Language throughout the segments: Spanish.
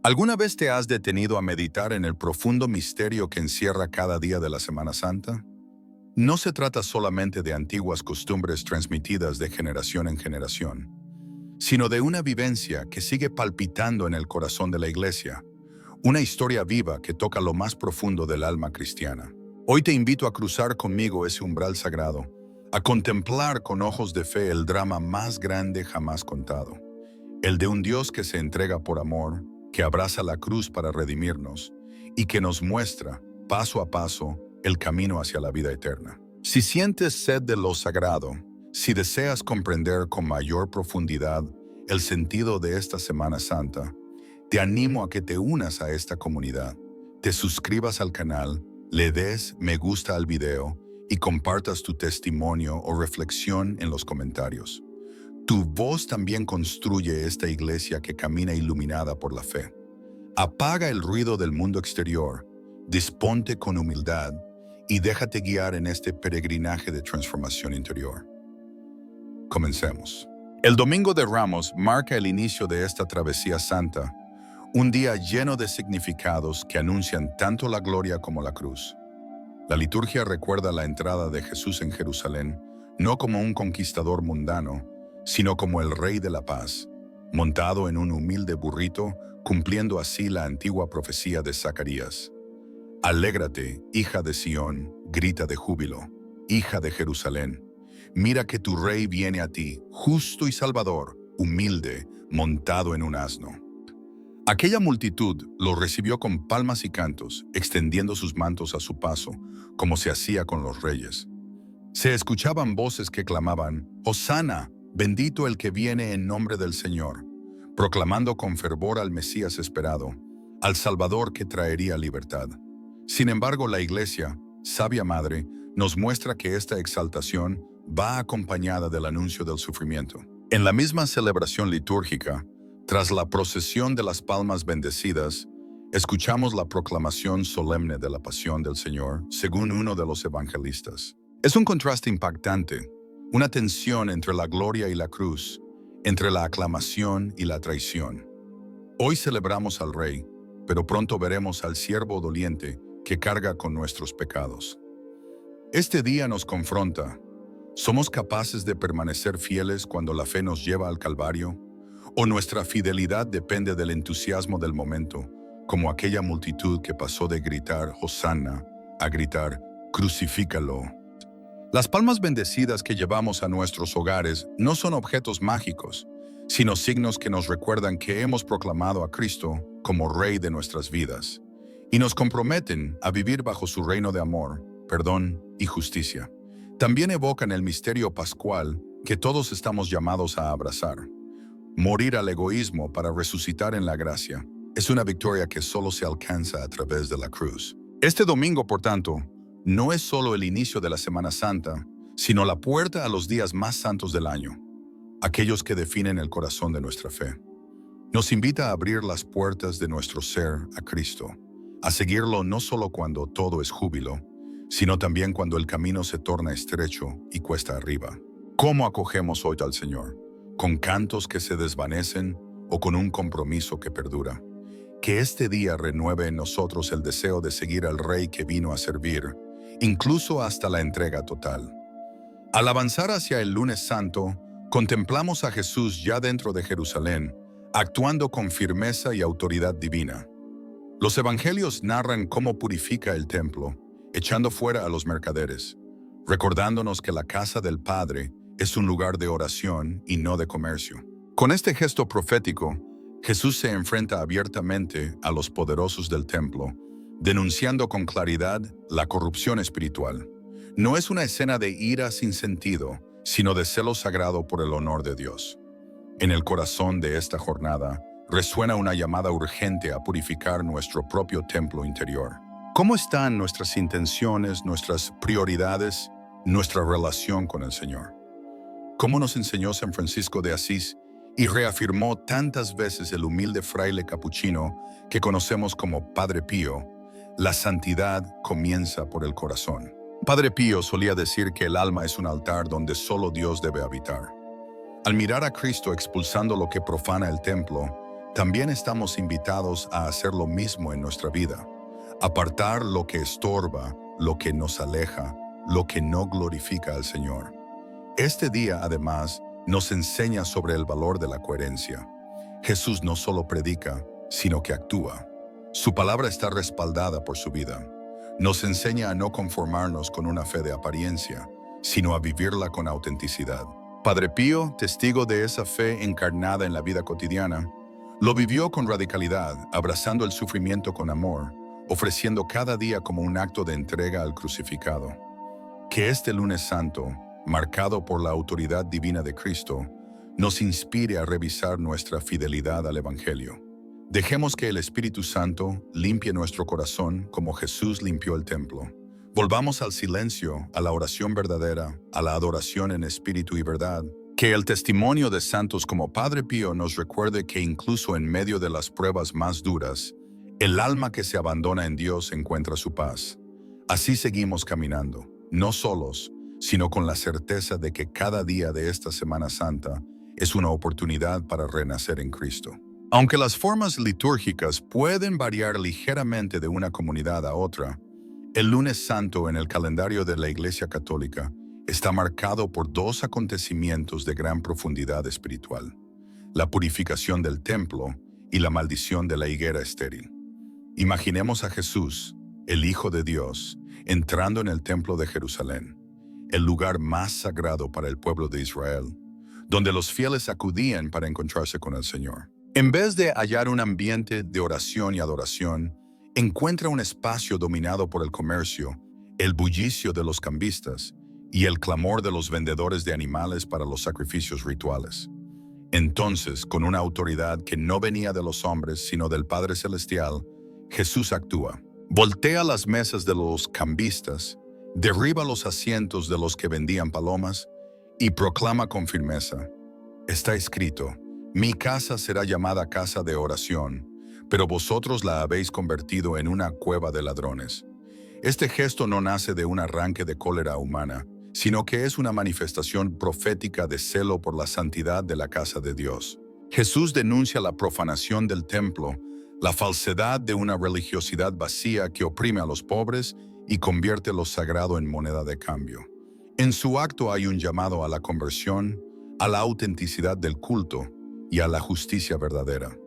¿Alguna vez te has detenido a meditar en el profundo misterio que encierra cada día de la Semana Santa? No se trata solamente de antiguas costumbres transmitidas de generación en generación, sino de una vivencia que sigue palpitando en el corazón de la Iglesia, una historia viva que toca lo más profundo del alma cristiana. Hoy te invito a cruzar conmigo ese umbral sagrado, a contemplar con ojos de fe el drama más grande jamás contado, el de un Dios que se entrega por amor, que abraza la cruz para redimirnos y que nos muestra, paso a paso, el camino hacia la vida eterna. Si sientes sed de lo sagrado, si deseas comprender con mayor profundidad el sentido de esta Semana Santa, te animo a que te unas a esta comunidad, te suscribas al canal, le des me gusta al video y compartas tu testimonio o reflexión en los comentarios. Tu voz también construye esta iglesia que camina iluminada por la fe. Apaga el ruido del mundo exterior, disponte con humildad y déjate guiar en este peregrinaje de transformación interior. Comencemos. El Domingo de Ramos marca el inicio de esta travesía santa, un día lleno de significados que anuncian tanto la gloria como la cruz. La liturgia recuerda la entrada de Jesús en Jerusalén, no como un conquistador mundano, sino como el Rey de la Paz, montado en un humilde burrito, cumpliendo así la antigua profecía de Zacarías. Alégrate, hija de Sión, grita de júbilo, hija de Jerusalén. Mira que tu Rey viene a ti, justo y salvador, humilde, montado en un asno. Aquella multitud lo recibió con palmas y cantos, extendiendo sus mantos a su paso, como se hacía con los reyes. Se escuchaban voces que clamaban, «Hosana, bendito el que viene en nombre del Señor», proclamando con fervor al Mesías esperado, al Salvador que traería libertad. Sin embargo, la Iglesia, sabia madre, nos muestra que esta exaltación va acompañada del anuncio del sufrimiento. En la misma celebración litúrgica, tras la procesión de las palmas bendecidas, escuchamos la proclamación solemne de la pasión del Señor, según uno de los evangelistas. Es un contraste impactante, una tensión entre la gloria y la cruz, entre la aclamación y la traición. Hoy celebramos al Rey, pero pronto veremos al siervo doliente que carga con nuestros pecados. Este día nos confronta. ¿Somos capaces de permanecer fieles cuando la fe nos lleva al Calvario? ¿O nuestra fidelidad depende del entusiasmo del momento, como aquella multitud que pasó de gritar «Hosanna» a gritar «Crucifícalo»? Las palmas bendecidas que llevamos a nuestros hogares no son objetos mágicos, sino signos que nos recuerdan que hemos proclamado a Cristo como Rey de nuestras vidas, y nos comprometen a vivir bajo su reino de amor, perdón y justicia. También evocan el misterio pascual que todos estamos llamados a abrazar. Morir al egoísmo para resucitar en la gracia es una victoria que solo se alcanza a través de la cruz. Este domingo, por tanto, no es solo el inicio de la Semana Santa, sino la puerta a los días más santos del año, aquellos que definen el corazón de nuestra fe. Nos invita a abrir las puertas de nuestro ser a Cristo, a seguirlo no solo cuando todo es júbilo, sino también cuando el camino se torna estrecho y cuesta arriba. ¿Cómo acogemos hoy al Señor? ¿Con cantos que se desvanecen o con un compromiso que perdura? Que este día renueve en nosotros el deseo de seguir al Rey que vino a servir, incluso hasta la entrega total. Al avanzar hacia el Lunes Santo, contemplamos a Jesús ya dentro de Jerusalén, actuando con firmeza y autoridad divina. Los evangelios narran cómo purifica el templo, echando fuera a los mercaderes, recordándonos que la casa del Padre es un lugar de oración y no de comercio. Con este gesto profético, Jesús se enfrenta abiertamente a los poderosos del templo, denunciando con claridad la corrupción espiritual. No es una escena de ira sin sentido, sino de celo sagrado por el honor de Dios. En el corazón de esta jornada, resuena una llamada urgente a purificar nuestro propio templo interior. ¿Cómo están nuestras intenciones, nuestras prioridades, nuestra relación con el Señor? ¿Cómo nos enseñó San Francisco de Asís y reafirmó tantas veces el humilde fraile capuchino que conocemos como Padre Pío? La santidad comienza por el corazón. Padre Pío solía decir que el alma es un altar donde solo Dios debe habitar. Al mirar a Cristo expulsando lo que profana el templo, también estamos invitados a hacer lo mismo en nuestra vida, apartar lo que estorba, lo que nos aleja, lo que no glorifica al Señor. Este día, además, nos enseña sobre el valor de la coherencia. Jesús no solo predica, sino que actúa. Su palabra está respaldada por su vida. Nos enseña a no conformarnos con una fe de apariencia, sino a vivirla con autenticidad. Padre Pío, testigo de esa fe encarnada en la vida cotidiana, lo vivió con radicalidad, abrazando el sufrimiento con amor, ofreciendo cada día como un acto de entrega al crucificado. Que este lunes santo, marcado por la autoridad divina de Cristo, nos inspire a revisar nuestra fidelidad al Evangelio. Dejemos que el Espíritu Santo limpie nuestro corazón como Jesús limpió el templo. Volvamos al silencio, a la oración verdadera, a la adoración en espíritu y verdad. Que el testimonio de santos como Padre Pío nos recuerde que incluso en medio de las pruebas más duras, el alma que se abandona en Dios encuentra su paz. Así seguimos caminando, no solos, sino con la certeza de que cada día de esta Semana Santa es una oportunidad para renacer en Cristo. Aunque las formas litúrgicas pueden variar ligeramente de una comunidad a otra, el lunes santo en el calendario de la Iglesia Católica está marcado por dos acontecimientos de gran profundidad espiritual: la purificación del templo y la maldición de la higuera estéril. Imaginemos a Jesús, el Hijo de Dios, entrando en el templo de Jerusalén, el lugar más sagrado para el pueblo de Israel, donde los fieles acudían para encontrarse con el Señor. En vez de hallar un ambiente de oración y adoración, encuentra un espacio dominado por el comercio, el bullicio de los cambistas y el clamor de los vendedores de animales para los sacrificios rituales. Entonces, con una autoridad que no venía de los hombres, sino del Padre Celestial, Jesús actúa. Voltea las mesas de los cambistas, derriba los asientos de los que vendían palomas y proclama con firmeza: está escrito, mi casa será llamada casa de oración, pero vosotros la habéis convertido en una cueva de ladrones. Este gesto no nace de un arranque de cólera humana, sino que es una manifestación profética de celo por la santidad de la casa de Dios. Jesús denuncia la profanación del templo, la falsedad de una religiosidad vacía que oprime a los pobres y convierte lo sagrado en moneda de cambio. En su acto hay un llamado a la conversión, a la autenticidad del culto y a la justicia verdadera.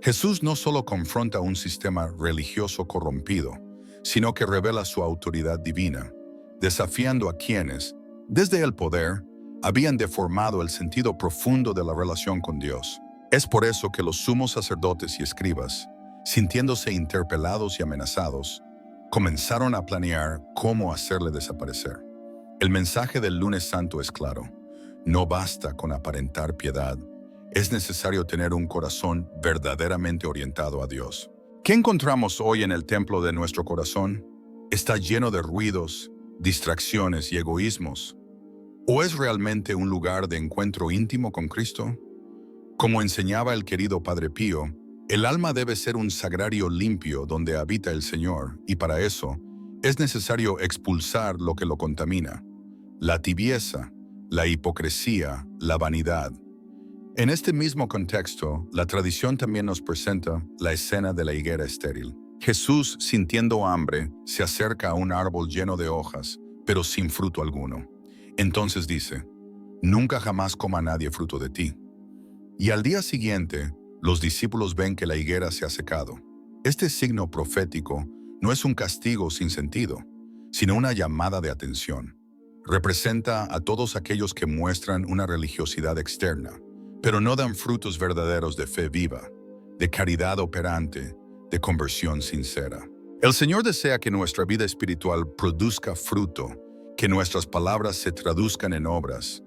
Jesús no solo confronta un sistema religioso corrompido, sino que revela su autoridad divina, desafiando a quienes, desde el poder, habían deformado el sentido profundo de la relación con Dios. Es por eso que los sumos sacerdotes y escribas, sintiéndose interpelados y amenazados, comenzaron a planear cómo hacerle desaparecer. El mensaje del lunes santo es claro: no basta con aparentar piedad, es necesario tener un corazón verdaderamente orientado a Dios. ¿Qué encontramos hoy en el templo de nuestro corazón? ¿Está lleno de ruidos, distracciones y egoísmos? ¿O es realmente un lugar de encuentro íntimo con Cristo? Como enseñaba el querido Padre Pío, el alma debe ser un sagrario limpio donde habita el Señor, y para eso es necesario expulsar lo que lo contamina: la tibieza, la hipocresía, la vanidad. En este mismo contexto, la tradición también nos presenta la escena de la higuera estéril. Jesús, sintiendo hambre, se acerca a un árbol lleno de hojas, pero sin fruto alguno. Entonces dice: nunca jamás coma nadie fruto de ti. Y al día siguiente, los discípulos ven que la higuera se ha secado. Este signo profético no es un castigo sin sentido, sino una llamada de atención. Representa a todos aquellos que muestran una religiosidad externa, pero no dan frutos verdaderos de fe viva, de caridad operante, de conversión sincera. El Señor desea que nuestra vida espiritual produzca fruto, que nuestras palabras se traduzcan en obras,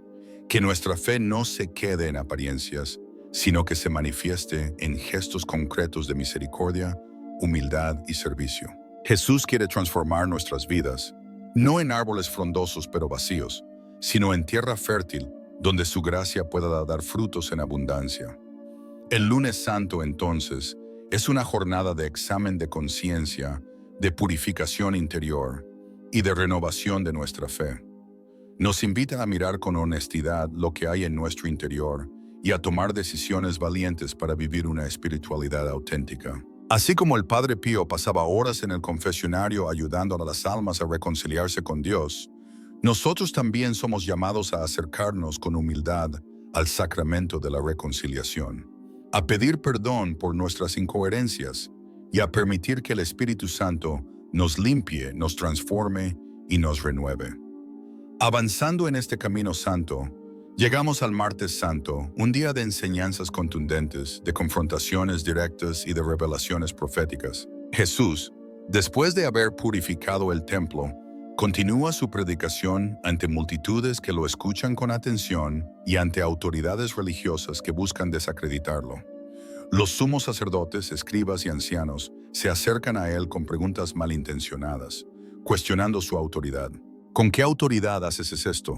que nuestra fe no se quede en apariencias, sino que se manifieste en gestos concretos de misericordia, humildad y servicio. Jesús quiere transformar nuestras vidas, no en árboles frondosos pero vacíos, sino en tierra fértil, donde su gracia pueda dar frutos en abundancia. El lunes santo, entonces, es una jornada de examen de conciencia, de purificación interior y de renovación de nuestra fe. Nos invita a mirar con honestidad lo que hay en nuestro interior y a tomar decisiones valientes para vivir una espiritualidad auténtica. Así como el Padre Pío pasaba horas en el confesionario ayudando a las almas a reconciliarse con Dios, nosotros también somos llamados a acercarnos con humildad al sacramento de la reconciliación, a pedir perdón por nuestras incoherencias y a permitir que el Espíritu Santo nos limpie, nos transforme y nos renueve. Avanzando en este camino santo, llegamos al Martes Santo, un día de enseñanzas contundentes, de confrontaciones directas y de revelaciones proféticas. Jesús, después de haber purificado el templo, continúa su predicación ante multitudes que lo escuchan con atención y ante autoridades religiosas que buscan desacreditarlo. Los sumos sacerdotes, escribas y ancianos se acercan a él con preguntas malintencionadas, cuestionando su autoridad. ¿Con qué autoridad haces esto?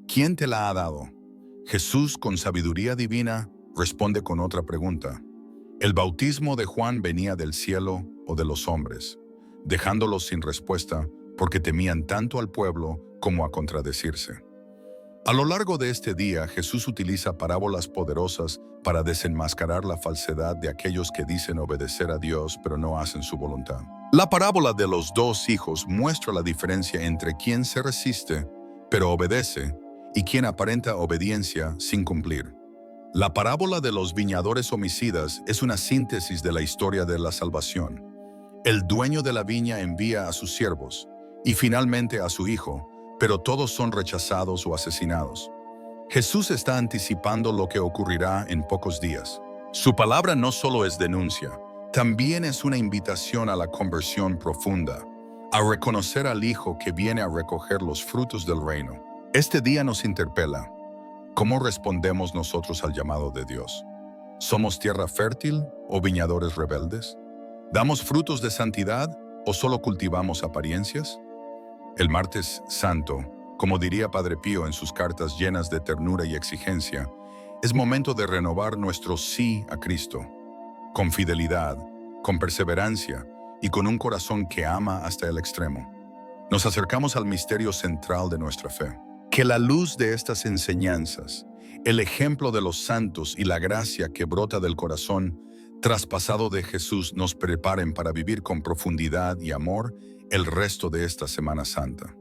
¿Quién te la ha dado? Jesús, con sabiduría divina, responde con otra pregunta. ¿El bautismo de Juan venía del cielo o de los hombres? Dejándolos sin respuesta porque temían tanto al pueblo como a contradecirse. A lo largo de este día, Jesús utiliza parábolas poderosas para desenmascarar la falsedad de aquellos que dicen obedecer a Dios pero no hacen su voluntad. La parábola de los dos hijos muestra la diferencia entre quien se resiste pero obedece y quien aparenta obediencia sin cumplir. La parábola de los viñadores homicidas es una síntesis de la historia de la salvación. El dueño de la viña envía a sus siervos y finalmente a su hijo, pero todos son rechazados o asesinados. Jesús está anticipando lo que ocurrirá en pocos días. Su palabra no solo es denuncia, también es una invitación a la conversión profunda, a reconocer al Hijo que viene a recoger los frutos del reino. Este día nos interpela. ¿Cómo respondemos nosotros al llamado de Dios? ¿Somos tierra fértil o viñadores rebeldes? ¿Damos frutos de santidad o solo cultivamos apariencias? El Martes Santo, como diría Padre Pío en sus cartas llenas de ternura y exigencia, es momento de renovar nuestro sí a Cristo, con fidelidad, con perseverancia y con un corazón que ama hasta el extremo. Nos acercamos al misterio central de nuestra fe. Que la luz de estas enseñanzas, el ejemplo de los santos y la gracia que brota del corazón traspasado de Jesús nos preparen para vivir con profundidad y amor el resto de esta Semana Santa.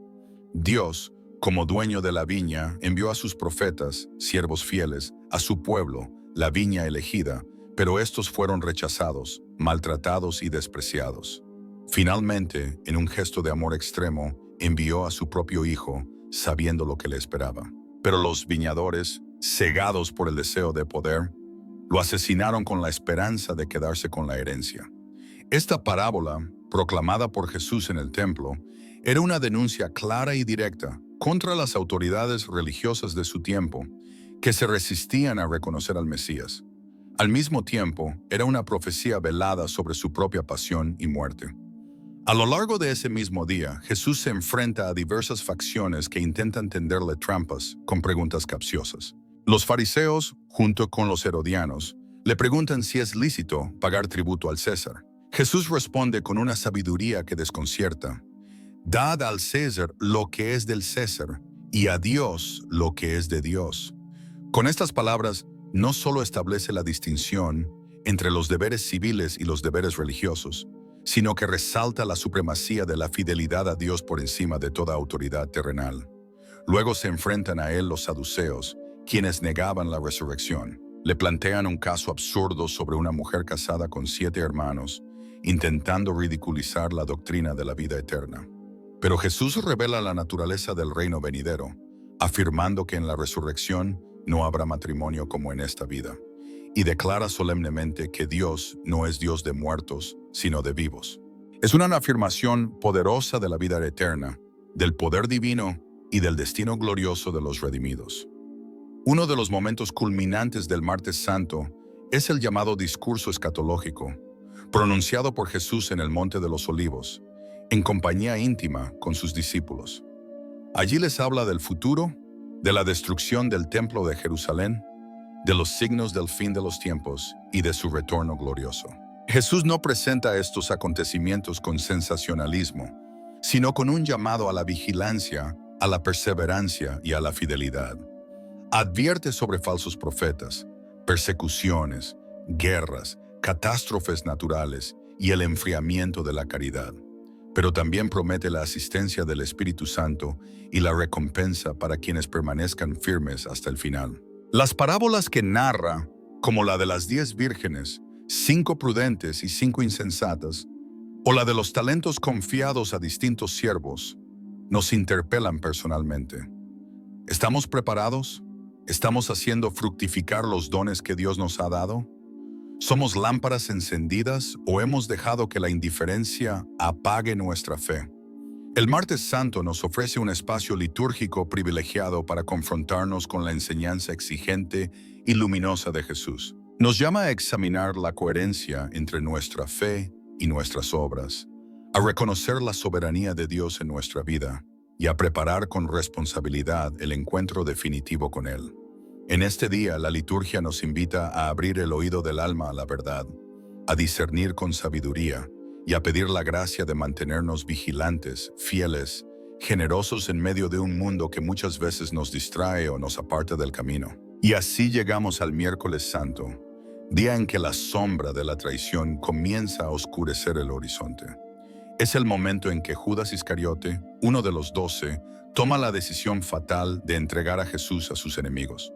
Dios, como dueño de la viña, envió a sus profetas, siervos fieles, a su pueblo, la viña elegida, pero estos fueron rechazados, maltratados y despreciados. Finalmente, en un gesto de amor extremo, envió a su propio Hijo, sabiendo lo que le esperaba. Pero los viñadores, cegados por el deseo de poder, lo asesinaron con la esperanza de quedarse con la herencia. Esta parábola, proclamada por Jesús en el templo, era una denuncia clara y directa contra las autoridades religiosas de su tiempo, que se resistían a reconocer al Mesías. Al mismo tiempo, era una profecía velada sobre su propia pasión y muerte. A lo largo de ese mismo día, Jesús se enfrenta a diversas facciones que intentan tenderle trampas con preguntas capciosas. Los fariseos, junto con los herodianos, le preguntan si es lícito pagar tributo al César. Jesús responde con una sabiduría que desconcierta. Dad al César lo que es del César y a Dios lo que es de Dios. Con estas palabras, no solo establece la distinción entre los deberes civiles y los deberes religiosos, sino que resalta la supremacía de la fidelidad a Dios por encima de toda autoridad terrenal. Luego se enfrentan a él los saduceos, quienes negaban la resurrección. Le plantean un caso absurdo sobre una mujer casada con 7 hermanos, intentando ridiculizar la doctrina de la vida eterna. Pero Jesús revela la naturaleza del reino venidero, afirmando que en la resurrección no habrá matrimonio como en esta vida, y declara solemnemente que Dios no es Dios de muertos, sino de vivos. Es una afirmación poderosa de la vida eterna, del poder divino y del destino glorioso de los redimidos. Uno de los momentos culminantes del Martes Santo es el llamado discurso escatológico, pronunciado por Jesús en el Monte de los Olivos, en compañía íntima con sus discípulos. Allí les habla del futuro, de la destrucción del Templo de Jerusalén, de los signos del fin de los tiempos y de su retorno glorioso. Jesús no presenta estos acontecimientos con sensacionalismo, sino con un llamado a la vigilancia, a la perseverancia y a la fidelidad. Advierte sobre falsos profetas, persecuciones, guerras, catástrofes naturales y el enfriamiento de la caridad. Pero también promete la asistencia del Espíritu Santo y la recompensa para quienes permanezcan firmes hasta el final. Las parábolas que narra, como la de las 10 vírgenes, 5 prudentes y 5 insensatas, o la de los talentos confiados a distintos siervos, nos interpelan personalmente. ¿Estamos preparados? ¿Estamos haciendo fructificar los dones que Dios nos ha dado? ¿Somos lámparas encendidas o hemos dejado que la indiferencia apague nuestra fe? El Martes Santo nos ofrece un espacio litúrgico privilegiado para confrontarnos con la enseñanza exigente y luminosa de Jesús. Nos llama a examinar la coherencia entre nuestra fe y nuestras obras, a reconocer la soberanía de Dios en nuestra vida y a preparar con responsabilidad el encuentro definitivo con Él. En este día, la liturgia nos invita a abrir el oído del alma a la verdad, a discernir con sabiduría y a pedir la gracia de mantenernos vigilantes, fieles, generosos en medio de un mundo que muchas veces nos distrae o nos aparta del camino. Y así llegamos al Miércoles Santo, día en que la sombra de la traición comienza a oscurecer el horizonte. Es el momento en que Judas Iscariote, uno de los 12, toma la decisión fatal de entregar a Jesús a sus enemigos.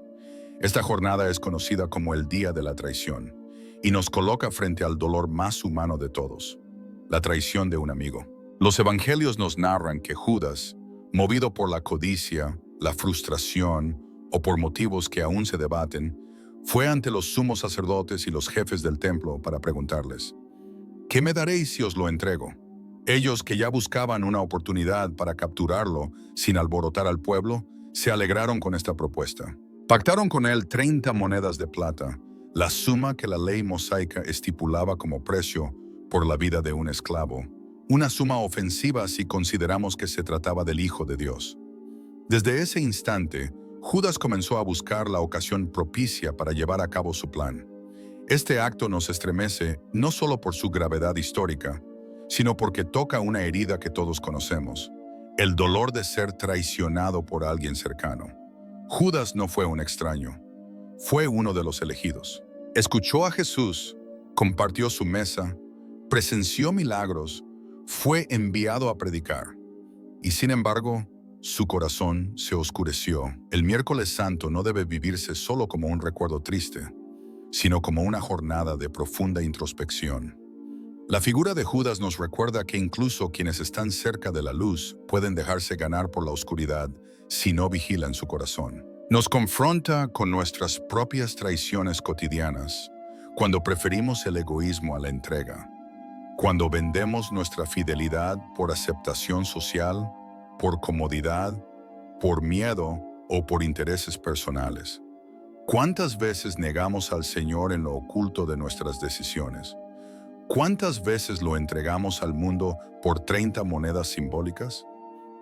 Esta jornada es conocida como el Día de la Traición y nos coloca frente al dolor más humano de todos, la traición de un amigo. Los evangelios nos narran que Judas, movido por la codicia, la frustración o por motivos que aún se debaten, fue ante los sumos sacerdotes y los jefes del templo para preguntarles: ¿qué me daréis si os lo entrego? Ellos, que ya buscaban una oportunidad para capturarlo sin alborotar al pueblo, se alegraron con esta propuesta. Pactaron con él 30 monedas de plata, la suma que la ley mosaica estipulaba como precio por la vida de un esclavo, una suma ofensiva si consideramos que se trataba del Hijo de Dios. Desde ese instante, Judas comenzó a buscar la ocasión propicia para llevar a cabo su plan. Este acto nos estremece no solo por su gravedad histórica, sino porque toca una herida que todos conocemos, el dolor de ser traicionado por alguien cercano. Judas no fue un extraño, fue uno de los elegidos. Escuchó a Jesús, compartió su mesa, presenció milagros, fue enviado a predicar. Y sin embargo, su corazón se oscureció. El Miércoles Santo no debe vivirse solo como un recuerdo triste, sino como una jornada de profunda introspección. La figura de Judas nos recuerda que incluso quienes están cerca de la luz pueden dejarse ganar por la oscuridad si no vigilan su corazón. Nos confronta con nuestras propias traiciones cotidianas, cuando preferimos el egoísmo a la entrega, cuando vendemos nuestra fidelidad por aceptación social, por comodidad, por miedo o por intereses personales. ¿Cuántas veces negamos al Señor en lo oculto de nuestras decisiones? ¿Cuántas veces lo entregamos al mundo por 30 monedas simbólicas?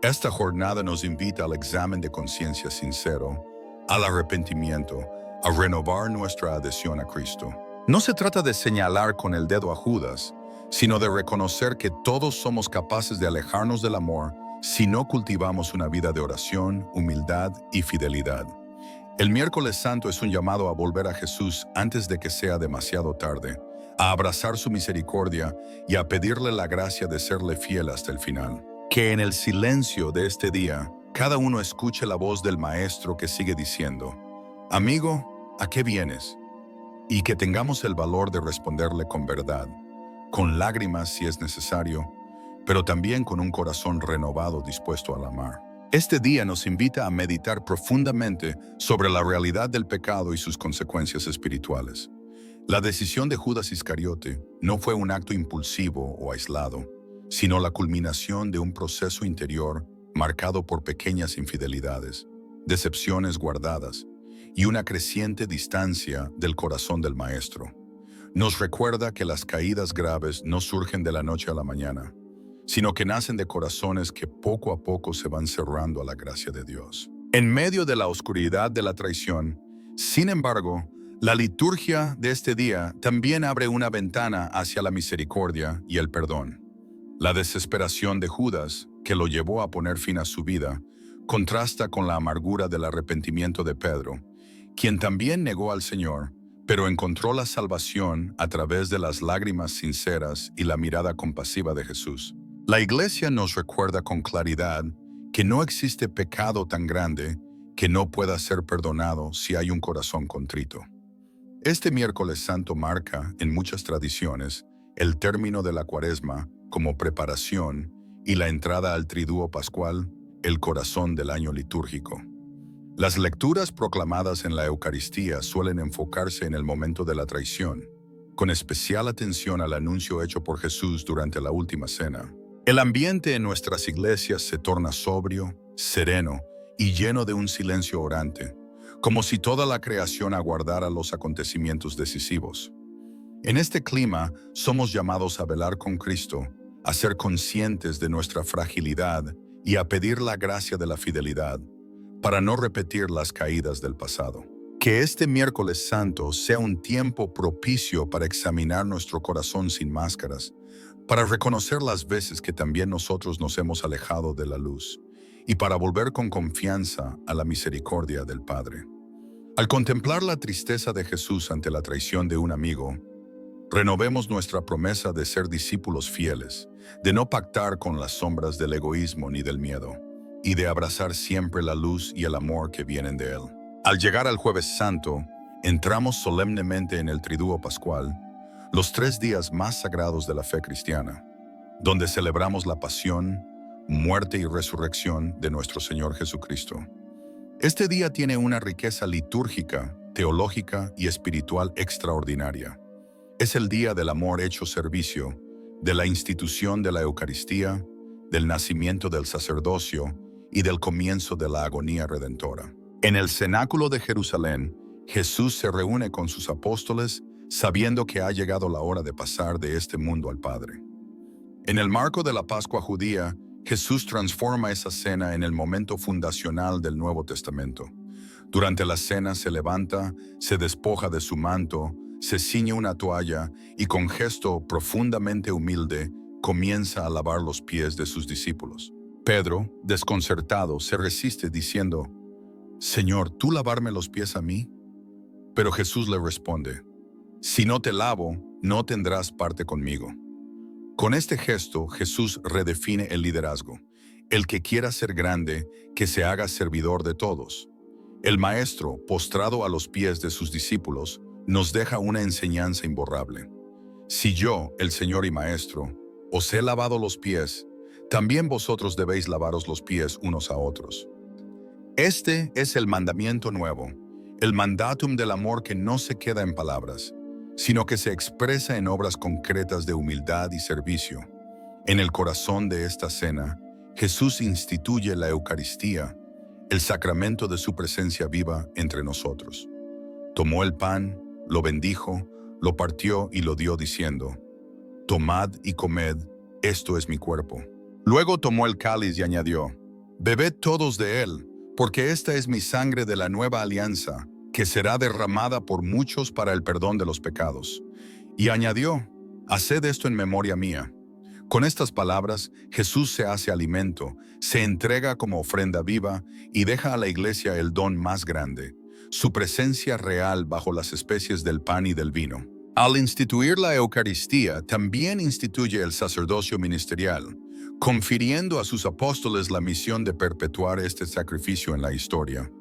Esta jornada nos invita al examen de conciencia sincero, al arrepentimiento, a renovar nuestra adhesión a Cristo. No se trata de señalar con el dedo a Judas, sino de reconocer que todos somos capaces de alejarnos del amor si no cultivamos una vida de oración, humildad y fidelidad. El Miércoles Santo es un llamado a volver a Jesús antes de que sea demasiado tarde, a abrazar su misericordia y a pedirle la gracia de serle fiel hasta el final. Que en el silencio de este día, cada uno escuche la voz del Maestro que sigue diciendo: «Amigo, ¿a qué vienes?», y que tengamos el valor de responderle con verdad, con lágrimas si es necesario, pero también con un corazón renovado dispuesto a amar. Este día nos invita a meditar profundamente sobre la realidad del pecado y sus consecuencias espirituales. La decisión de Judas Iscariote no fue un acto impulsivo o aislado, sino la culminación de un proceso interior marcado por pequeñas infidelidades, decepciones guardadas y una creciente distancia del corazón del Maestro. Nos recuerda que las caídas graves no surgen de la noche a la mañana, sino que nacen de corazones que poco a poco se van cerrando a la gracia de Dios. En medio de la oscuridad de la traición, sin embargo, la liturgia de este día también abre una ventana hacia la misericordia y el perdón. La desesperación de Judas, que lo llevó a poner fin a su vida, contrasta con la amargura del arrepentimiento de Pedro, quien también negó al Señor, pero encontró la salvación a través de las lágrimas sinceras y la mirada compasiva de Jesús. La Iglesia nos recuerda con claridad que no existe pecado tan grande que no pueda ser perdonado si hay un corazón contrito. Este miércoles santo marca, en muchas tradiciones, el término de la Cuaresma como preparación y la entrada al Triduo Pascual, el corazón del año litúrgico. Las lecturas proclamadas en la Eucaristía suelen enfocarse en el momento de la traición, con especial atención al anuncio hecho por Jesús durante la última cena. El ambiente en nuestras iglesias se torna sobrio, sereno y lleno de un silencio orante, como si toda la creación aguardara los acontecimientos decisivos. En este clima, somos llamados a velar con Cristo, a ser conscientes de nuestra fragilidad y a pedir la gracia de la fidelidad, para no repetir las caídas del pasado. Que este miércoles santo sea un tiempo propicio para examinar nuestro corazón sin máscaras, para reconocer las veces que también nosotros nos hemos alejado de la luz, y para volver con confianza a la misericordia del Padre. Al contemplar la tristeza de Jesús ante la traición de un amigo, renovemos nuestra promesa de ser discípulos fieles, de no pactar con las sombras del egoísmo ni del miedo, y de abrazar siempre la luz y el amor que vienen de Él. Al llegar al Jueves Santo, entramos solemnemente en el Triduo Pascual, los 3 días más sagrados de la fe cristiana, donde celebramos la pasión, muerte y resurrección de nuestro Señor Jesucristo. Este día tiene una riqueza litúrgica, teológica y espiritual extraordinaria. Es el día del amor hecho servicio, de la institución de la Eucaristía, del nacimiento del sacerdocio y del comienzo de la agonía redentora. En el cenáculo de Jerusalén, Jesús se reúne con sus apóstoles sabiendo que ha llegado la hora de pasar de este mundo al Padre. En el marco de la Pascua judía, Jesús transforma esa cena en el momento fundacional del Nuevo Testamento. Durante la cena se levanta, se despoja de su manto, se ciñe una toalla y con gesto profundamente humilde comienza a lavar los pies de sus discípulos. Pedro, desconcertado, se resiste diciendo: «Señor, ¿tú lavarme los pies a mí?». Pero Jesús le responde: «Si no te lavo, no tendrás parte conmigo». Con este gesto, Jesús redefine el liderazgo. El que quiera ser grande, que se haga servidor de todos. El Maestro, postrado a los pies de sus discípulos, nos deja una enseñanza imborrable. Si yo, el Señor y Maestro, os he lavado los pies, también vosotros debéis lavaros los pies unos a otros. Este es el mandamiento nuevo, el mandatum del amor que no se queda en palabras, sino que se expresa en obras concretas de humildad y servicio. En el corazón de esta cena, Jesús instituye la Eucaristía, el sacramento de su presencia viva entre nosotros. Tomó el pan, lo bendijo, lo partió y lo dio diciendo: «Tomad y comed, esto es mi cuerpo». Luego tomó el cáliz y añadió: «Bebed todos de él, porque esta es mi sangre de la nueva alianza, que será derramada por muchos para el perdón de los pecados». Y añadió: «Haced esto en memoria mía». Con estas palabras, Jesús se hace alimento, se entrega como ofrenda viva y deja a la Iglesia el don más grande, su presencia real bajo las especies del pan y del vino. Al instituir la Eucaristía, también instituye el sacerdocio ministerial, confiriendo a sus apóstoles la misión de perpetuar este sacrificio en la historia,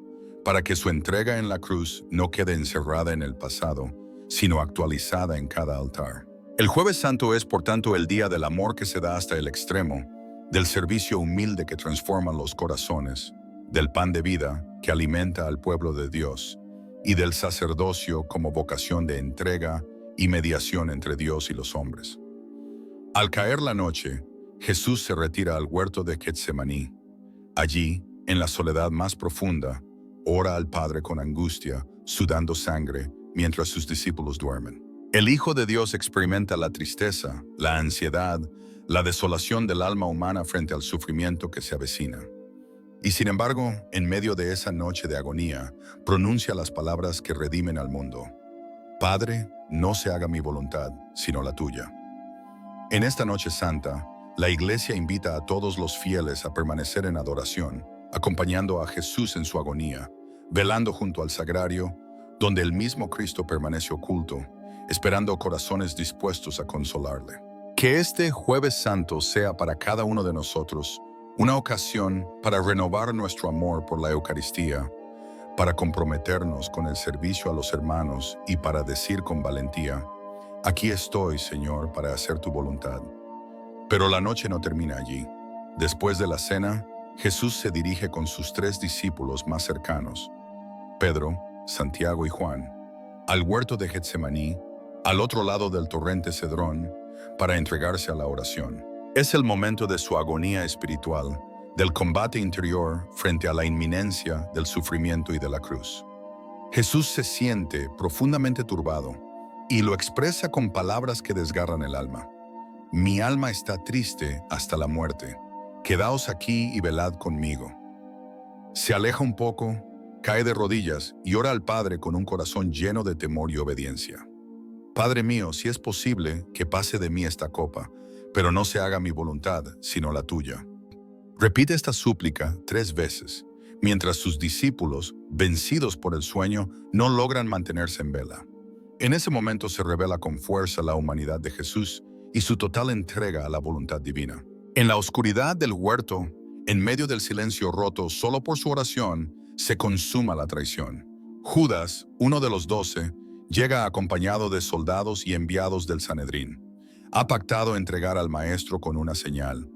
para que su entrega en la cruz no quede encerrada en el pasado, sino actualizada en cada altar. El Jueves Santo es, por tanto, el día del amor que se da hasta el extremo, del servicio humilde que transforma los corazones, del pan de vida que alimenta al pueblo de Dios, y del sacerdocio como vocación de entrega y mediación entre Dios y los hombres. Al caer la noche, Jesús se retira al huerto de Getsemaní. Allí, en la soledad más profunda, ora al Padre con angustia, sudando sangre, mientras sus discípulos duermen. El Hijo de Dios experimenta la tristeza, la ansiedad, la desolación del alma humana frente al sufrimiento que se avecina. Y sin embargo, en medio de esa noche de agonía, pronuncia las palabras que redimen al mundo: «Padre, no se haga mi voluntad, sino la tuya». En esta noche santa, la Iglesia invita a todos los fieles a permanecer en adoración, acompañando a Jesús en su agonía, velando junto al sagrario, donde el mismo Cristo permanece oculto, esperando corazones dispuestos a consolarle. Que este Jueves Santo sea para cada uno de nosotros una ocasión para renovar nuestro amor por la Eucaristía, para comprometernos con el servicio a los hermanos y para decir con valentía: aquí estoy, Señor, para hacer tu voluntad. Pero la noche no termina allí. Después de la cena, Jesús se dirige con sus 3 discípulos más cercanos, Pedro, Santiago y Juan, al huerto de Getsemaní, al otro lado del torrente Cedrón, para entregarse a la oración. Es el momento de su agonía espiritual, del combate interior frente a la inminencia del sufrimiento y de la cruz. Jesús se siente profundamente turbado y lo expresa con palabras que desgarran el alma. Mi alma está triste hasta la muerte. Quedaos aquí y velad conmigo. Se aleja un poco, cae de rodillas y ora al Padre con un corazón lleno de temor y obediencia. Padre mío, si es posible, que pase de mí esta copa, pero no se haga mi voluntad, sino la tuya. Repite esta súplica 3 veces, mientras sus discípulos, vencidos por el sueño, no logran mantenerse en vela. En ese momento se revela con fuerza la humanidad de Jesús y su total entrega a la voluntad divina. En la oscuridad del huerto, en medio del silencio roto solo por su oración, se consuma la traición. Judas, uno de los 12, llega acompañado de soldados y enviados del Sanedrín. Ha pactado entregar al Maestro con una señal,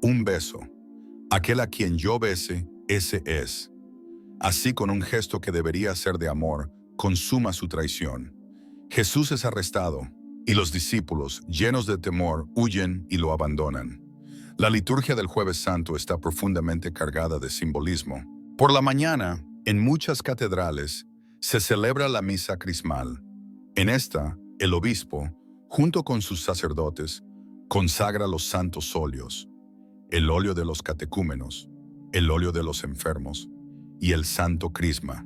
un beso. Aquel a quien yo bese, ese es. Así, con un gesto que debería ser de amor, consuma su traición. Jesús es arrestado, y los discípulos, llenos de temor, huyen y lo abandonan. La liturgia del Jueves Santo está profundamente cargada de simbolismo. Por la mañana, en muchas catedrales, se celebra la misa crismal. En esta, el obispo, junto con sus sacerdotes, consagra los santos óleos, el óleo de los catecúmenos, el óleo de los enfermos y el santo crisma.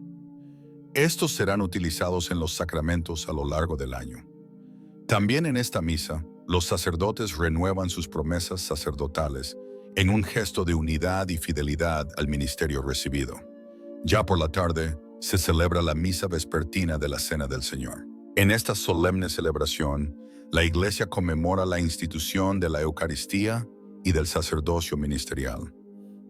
Estos serán utilizados en los sacramentos a lo largo del año. También en esta misa, los sacerdotes renuevan sus promesas sacerdotales en un gesto de unidad y fidelidad al ministerio recibido. Ya por la tarde, se celebra la misa vespertina de la Cena del Señor. En esta solemne celebración, la Iglesia conmemora la institución de la Eucaristía y del sacerdocio ministerial.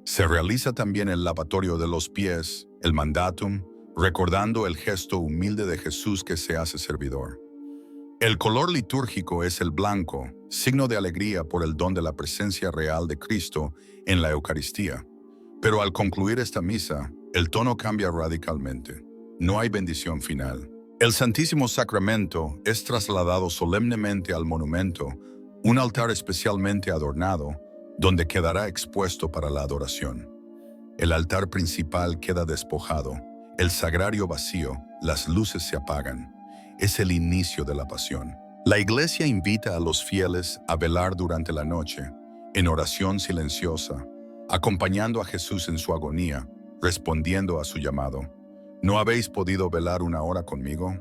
Se realiza también el lavatorio de los pies, el mandatum, recordando el gesto humilde de Jesús que se hace servidor. El color litúrgico es el blanco, signo de alegría por el don de la presencia real de Cristo en la Eucaristía. Pero al concluir esta misa, el tono cambia radicalmente. No hay bendición final. El Santísimo Sacramento es trasladado solemnemente al monumento, un altar especialmente adornado, donde quedará expuesto para la adoración. El altar principal queda despojado, el sagrario vacío, las luces se apagan. Es el inicio de la pasión. La Iglesia invita a los fieles a velar durante la noche, en oración silenciosa, acompañando a Jesús en su agonía, respondiendo a su llamado. ¿No habéis podido velar una hora conmigo?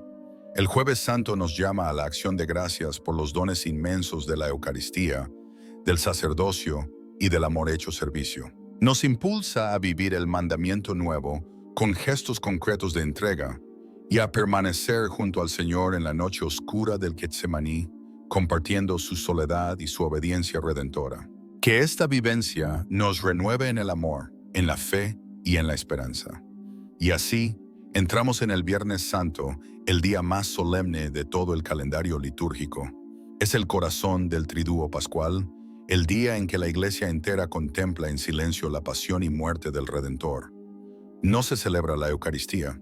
El Jueves Santo nos llama a la acción de gracias por los dones inmensos de la Eucaristía, del sacerdocio y del amor hecho servicio. Nos impulsa a vivir el mandamiento nuevo con gestos concretos de entrega, y a permanecer junto al Señor en la noche oscura del Getsemaní, compartiendo su soledad y su obediencia redentora. Que esta vivencia nos renueve en el amor, en la fe y en la esperanza. Y así, entramos en el Viernes Santo, el día más solemne de todo el calendario litúrgico. Es el corazón del Triduo Pascual, el día en que la Iglesia entera contempla en silencio la pasión y muerte del Redentor. No se celebra la Eucaristía.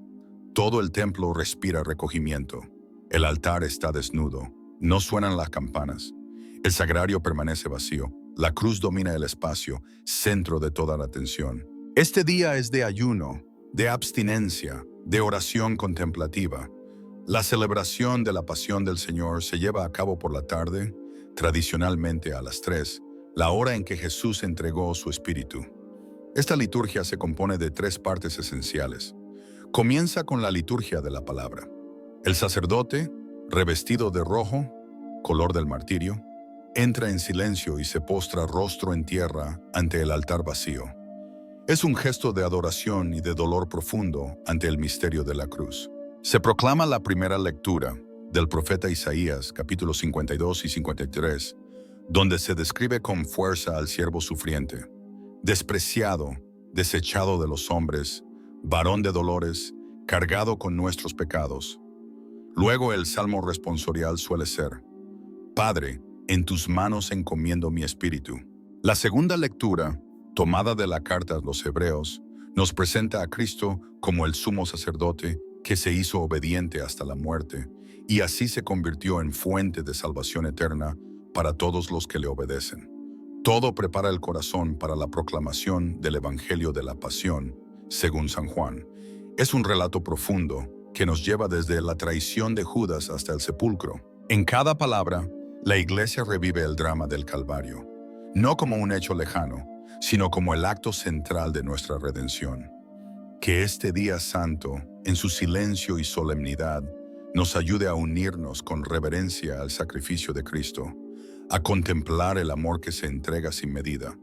Todo el templo respira recogimiento. El altar está desnudo. No suenan las campanas. El sagrario permanece vacío. La cruz domina el espacio, centro de toda la atención. Este día es de ayuno, de abstinencia, de oración contemplativa. La celebración de la pasión del Señor se lleva a cabo por la tarde, tradicionalmente a las 3, la hora en que Jesús entregó su espíritu. Esta liturgia se compone de 3 partes esenciales. Comienza con la liturgia de la palabra. El sacerdote, revestido de rojo, color del martirio, entra en silencio y se postra rostro en tierra ante el altar vacío. Es un gesto de adoración y de dolor profundo ante el misterio de la cruz. Se proclama la primera lectura del profeta Isaías, capítulos 52 y 53, donde se describe con fuerza al siervo sufriente, despreciado, desechado de los hombres, varón de dolores, cargado con nuestros pecados. Luego el salmo responsorial suele ser: Padre, en tus manos encomiendo mi espíritu. La segunda lectura, tomada de la carta a los Hebreos, nos presenta a Cristo como el sumo sacerdote que se hizo obediente hasta la muerte, y así se convirtió en fuente de salvación eterna para todos los que le obedecen. Todo prepara el corazón para la proclamación del Evangelio de la Pasión, según San Juan. Es un relato profundo que nos lleva desde la traición de Judas hasta el sepulcro. En cada palabra, la Iglesia revive el drama del Calvario, no como un hecho lejano, sino como el acto central de nuestra redención. Que este día santo, en su silencio y solemnidad, nos ayude a unirnos con reverencia al sacrificio de Cristo, a contemplar el amor que se entrega sin medida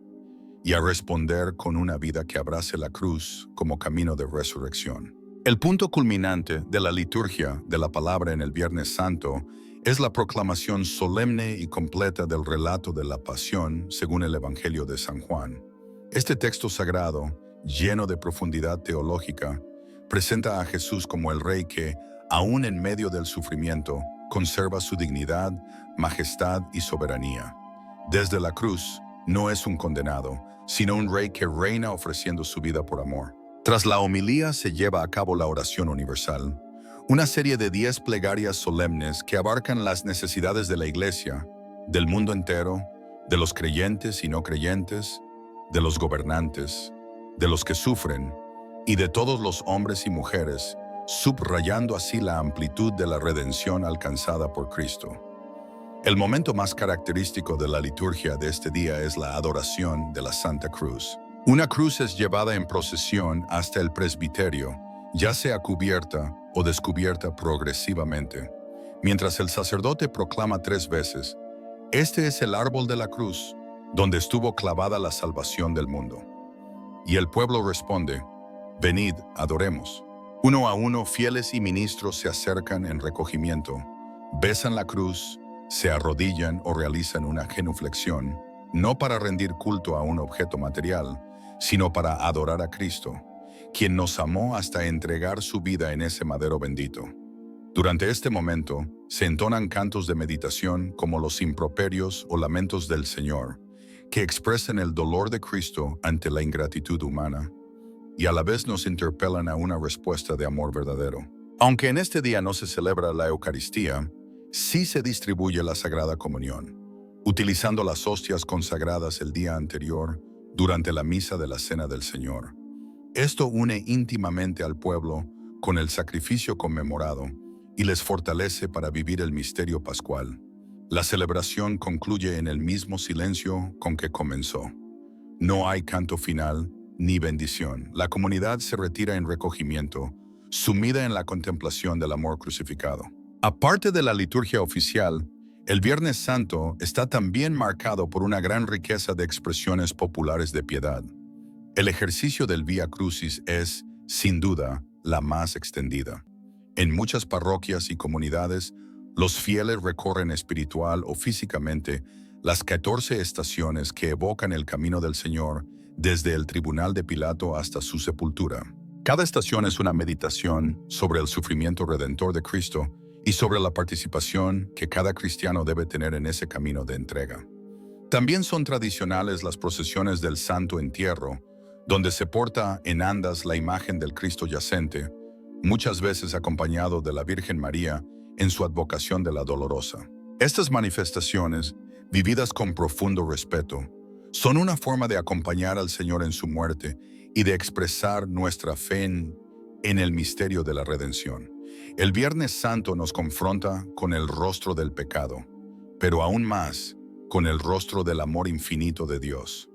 y a responder con una vida que abrace la cruz como camino de resurrección. El punto culminante de la liturgia de la palabra en el Viernes Santo es la proclamación solemne y completa del relato de la Pasión según el Evangelio de San Juan. Este texto sagrado, lleno de profundidad teológica, presenta a Jesús como el Rey que, aún en medio del sufrimiento, conserva su dignidad, majestad y soberanía. Desde la cruz, no es un condenado, sino un Rey que reina ofreciendo su vida por amor. Tras la homilía se lleva a cabo la oración universal, una serie de 10 plegarias solemnes que abarcan las necesidades de la Iglesia, del mundo entero, de los creyentes y no creyentes, de los gobernantes, de los que sufren y de todos los hombres y mujeres, subrayando así la amplitud de la redención alcanzada por Cristo. El momento más característico de la liturgia de este día es la adoración de la Santa Cruz. Una cruz es llevada en procesión hasta el presbiterio, ya sea cubierta o descubierta progresivamente, mientras el sacerdote proclama 3 veces: «Este es el árbol de la cruz, donde estuvo clavada la salvación del mundo». Y el pueblo responde: «Venid, adoremos». Uno a uno, fieles y ministros se acercan en recogimiento, besan la cruz, se arrodillan o realizan una genuflexión, no para rendir culto a un objeto material, sino para adorar a Cristo, quien nos amó hasta entregar su vida en ese madero bendito. Durante este momento, se entonan cantos de meditación como los improperios o lamentos del Señor, que expresan el dolor de Cristo ante la ingratitud humana, y a la vez nos interpelan a una respuesta de amor verdadero. Aunque en este día no se celebra la Eucaristía, sí se distribuye la Sagrada Comunión, utilizando las hostias consagradas el día anterior durante la misa de la Cena del Señor. Esto une íntimamente al pueblo con el sacrificio conmemorado y les fortalece para vivir el misterio pascual. La celebración concluye en el mismo silencio con que comenzó. No hay canto final ni bendición. La comunidad se retira en recogimiento, sumida en la contemplación del amor crucificado. Aparte de la liturgia oficial, el Viernes Santo está también marcado por una gran riqueza de expresiones populares de piedad. El ejercicio del Vía Crucis es, sin duda, la más extendida. En muchas parroquias y comunidades, los fieles recorren espiritual o físicamente las 14 estaciones que evocan el camino del Señor desde el tribunal de Pilato hasta su sepultura. Cada estación es una meditación sobre el sufrimiento redentor de Cristo y sobre la participación que cada cristiano debe tener en ese camino de entrega. También son tradicionales las procesiones del Santo Entierro, donde se porta en andas la imagen del Cristo yacente, muchas veces acompañado de la Virgen María en su advocación de la Dolorosa. Estas manifestaciones, vividas con profundo respeto, son una forma de acompañar al Señor en su muerte y de expresar nuestra fe en el misterio de la redención. El Viernes Santo nos confronta con el rostro del pecado, pero aún más con el rostro del amor infinito de Dios.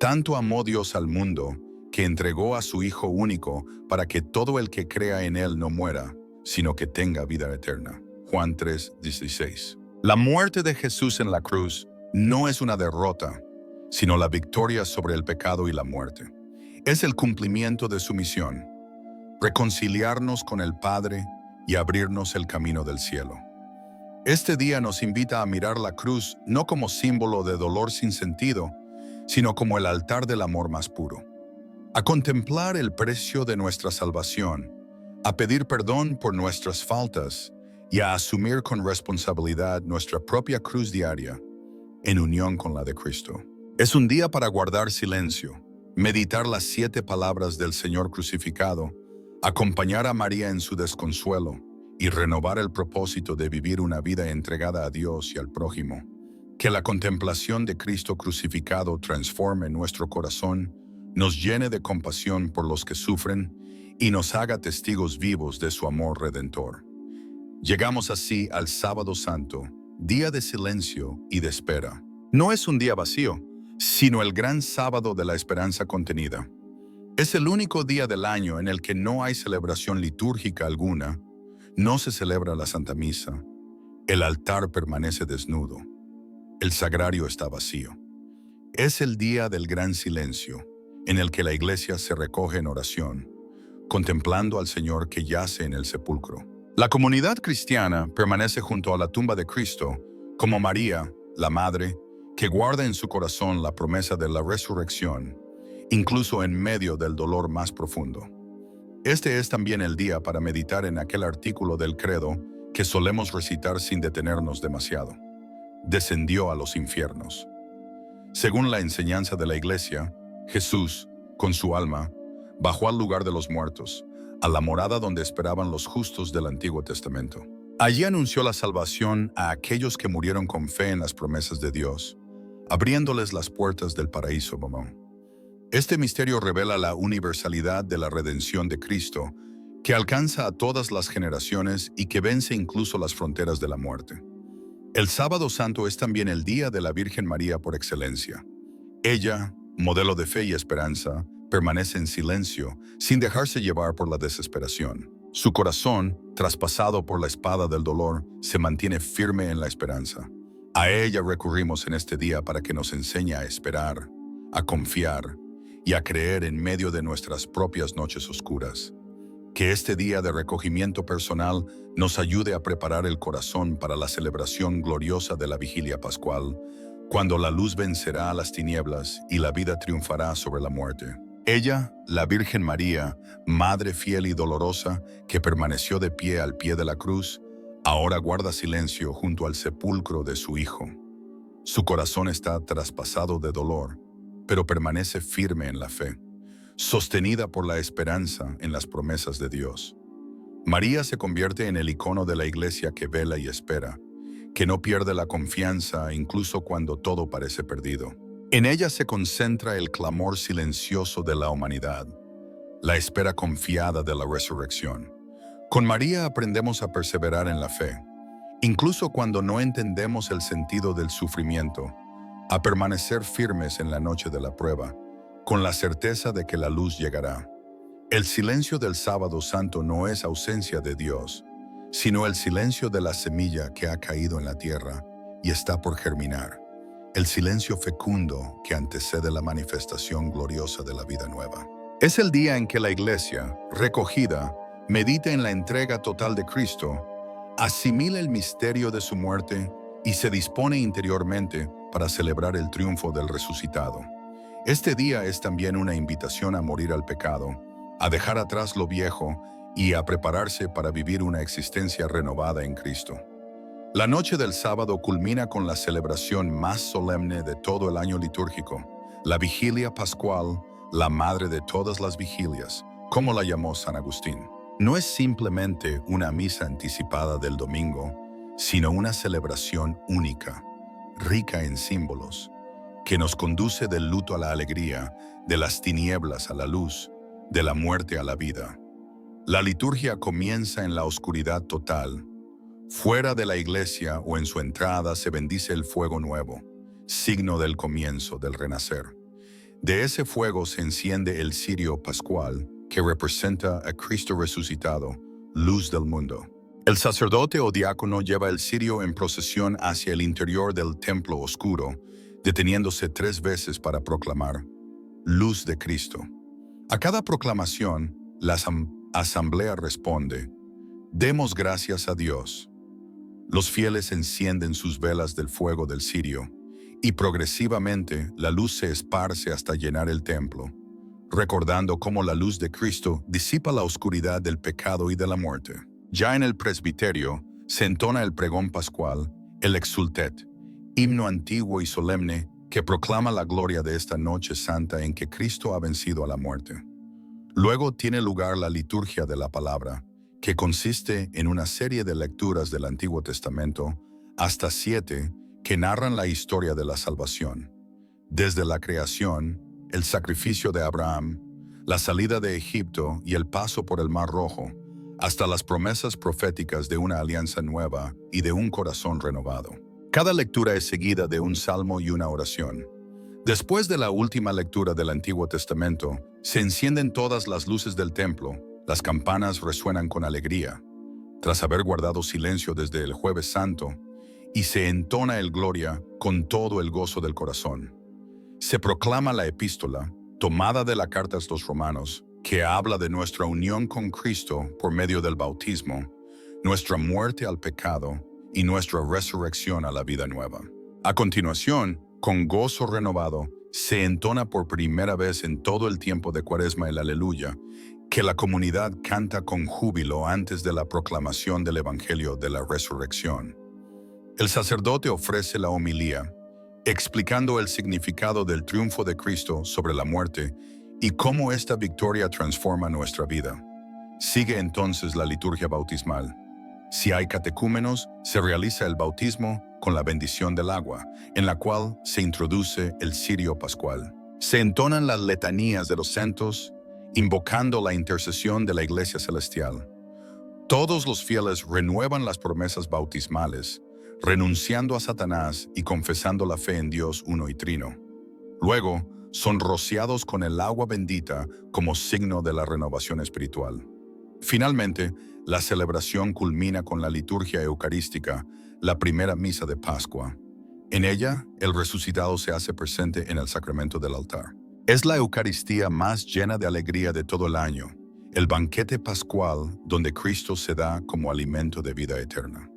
Tanto amó Dios al mundo que entregó a su Hijo único para que todo el que crea en Él no muera, sino que tenga vida eterna. Juan 3:16. La muerte de Jesús en la cruz no es una derrota, sino la victoria sobre el pecado y la muerte. Es el cumplimiento de su misión: reconciliarnos con el Padre y abrirnos el camino del cielo. Este día nos invita a mirar la cruz no como símbolo de dolor sin sentido, sino como el altar del amor más puro. A contemplar el precio de nuestra salvación, a pedir perdón por nuestras faltas y a asumir con responsabilidad nuestra propia cruz diaria en unión con la de Cristo. Es un día para guardar silencio, meditar las 7 palabras del Señor crucificado, acompañar a María en su desconsuelo y renovar el propósito de vivir una vida entregada a Dios y al prójimo. Que la contemplación de Cristo crucificado transforme nuestro corazón, nos llene de compasión por los que sufren y nos haga testigos vivos de su amor redentor. Llegamos así al Sábado Santo, día de silencio y de espera. No es un día vacío, sino el gran sábado de la esperanza contenida. Es el único día del año en el que no hay celebración litúrgica alguna, no se celebra la Santa Misa, el altar permanece desnudo, el sagrario está vacío. Es el día del gran silencio, en el que la Iglesia se recoge en oración, contemplando al Señor que yace en el sepulcro. La comunidad cristiana permanece junto a la tumba de Cristo, como María, la Madre, que guarda en su corazón la promesa de la resurrección, incluso en medio del dolor más profundo. Este es también el día para meditar en aquel artículo del credo que solemos recitar sin detenernos demasiado. Descendió a los infiernos. Según la enseñanza de la Iglesia, Jesús, con su alma, bajó al lugar de los muertos, a la morada donde esperaban los justos del Antiguo Testamento. Allí anunció la salvación a aquellos que murieron con fe en las promesas de Dios, abriéndoles las puertas del paraíso mamón. Este misterio revela la universalidad de la redención de Cristo, que alcanza a todas las generaciones y que vence incluso las fronteras de la muerte. El Sábado Santo es también el día de la Virgen María por excelencia. Ella, modelo de fe y esperanza, permanece en silencio, sin dejarse llevar por la desesperación. Su corazón, traspasado por la espada del dolor, se mantiene firme en la esperanza. A ella recurrimos en este día para que nos enseñe a esperar, a confiar y a creer en medio de nuestras propias noches oscuras. Que este día de recogimiento personal nos ayude a preparar el corazón para la celebración gloriosa de la Vigilia Pascual, cuando la luz vencerá a las tinieblas y la vida triunfará sobre la muerte. Ella, la Virgen María, Madre fiel y dolorosa, que permaneció de pie al pie de la cruz, ahora guarda silencio junto al sepulcro de su Hijo. Su corazón está traspasado de dolor, pero permanece firme en la fe, sostenida por la esperanza en las promesas de Dios. María se convierte en el icono de la Iglesia que vela y espera, que no pierde la confianza incluso cuando todo parece perdido. En ella se concentra el clamor silencioso de la humanidad, la espera confiada de la resurrección. Con María aprendemos a perseverar en la fe, incluso cuando no entendemos el sentido del sufrimiento, a permanecer firmes en la noche de la prueba, con la certeza de que la luz llegará. El silencio del Sábado Santo no es ausencia de Dios, sino el silencio de la semilla que ha caído en la tierra y está por germinar. El silencio fecundo que antecede la manifestación gloriosa de la vida nueva. Es el día en que la Iglesia, recogida, medita en la entrega total de Cristo, asimila el misterio de su muerte y se dispone interiormente para celebrar el triunfo del resucitado. Este día es también una invitación a morir al pecado, a dejar atrás lo viejo y a prepararse para vivir una existencia renovada en Cristo. La noche del sábado culmina con la celebración más solemne de todo el año litúrgico, la Vigilia Pascual, la madre de todas las vigilias, como la llamó San Agustín. No es simplemente una misa anticipada del domingo, sino una celebración única, rica en símbolos, que nos conduce del luto a la alegría, de las tinieblas a la luz, de la muerte a la vida. La liturgia comienza en la oscuridad total. Fuera de la iglesia o en su entrada se bendice el fuego nuevo, signo del comienzo del renacer. De ese fuego se enciende el cirio pascual, que representa a Cristo resucitado, luz del mundo. El sacerdote o diácono lleva el cirio en procesión hacia el interior del templo oscuro, deteniéndose 3 veces para proclamar luz de Cristo. A cada proclamación, la asamblea responde: Demos gracias a Dios. Los fieles encienden sus velas del fuego del cirio, y progresivamente la luz se esparce hasta llenar el templo, recordando cómo la luz de Cristo disipa la oscuridad del pecado y de la muerte. Ya en el presbiterio se entona el pregón pascual, el Exultet, himno antiguo y solemne que proclama la gloria de esta noche santa en que Cristo ha vencido a la muerte. Luego tiene lugar la liturgia de la palabra, que consiste en una serie de lecturas del Antiguo Testamento, hasta 7, que narran la historia de la salvación, desde la creación, el sacrificio de Abraham, la salida de Egipto y el paso por el Mar Rojo, hasta las promesas proféticas de una alianza nueva y de un corazón renovado. Cada lectura es seguida de un salmo y una oración. Después de la última lectura del Antiguo Testamento, se encienden todas las luces del templo, las campanas resuenan con alegría, tras haber guardado silencio desde el Jueves Santo, y se entona el Gloria con todo el gozo del corazón. Se proclama la epístola, tomada de la carta a los Romanos, que habla de nuestra unión con Cristo por medio del bautismo, nuestra muerte al pecado y nuestra resurrección a la vida nueva. A continuación, con gozo renovado, se entona por primera vez en todo el tiempo de Cuaresma el Aleluya, que la comunidad canta con júbilo antes de la proclamación del Evangelio de la Resurrección. El sacerdote ofrece la homilía, explicando el significado del triunfo de Cristo sobre la muerte y cómo esta victoria transforma nuestra vida. Sigue entonces la liturgia bautismal. Si hay catecúmenos, se realiza el bautismo con la bendición del agua, en la cual se introduce el cirio pascual. Se entonan las letanías de los santos, invocando la intercesión de la Iglesia Celestial. Todos los fieles renuevan las promesas bautismales, renunciando a Satanás y confesando la fe en Dios uno y trino. Luego, son rociados con el agua bendita como signo de la renovación espiritual. Finalmente, la celebración culmina con la liturgia eucarística, la primera misa de Pascua. En ella, el resucitado se hace presente en el sacramento del altar. Es la Eucaristía más llena de alegría de todo el año, el banquete pascual donde Cristo se da como alimento de vida eterna.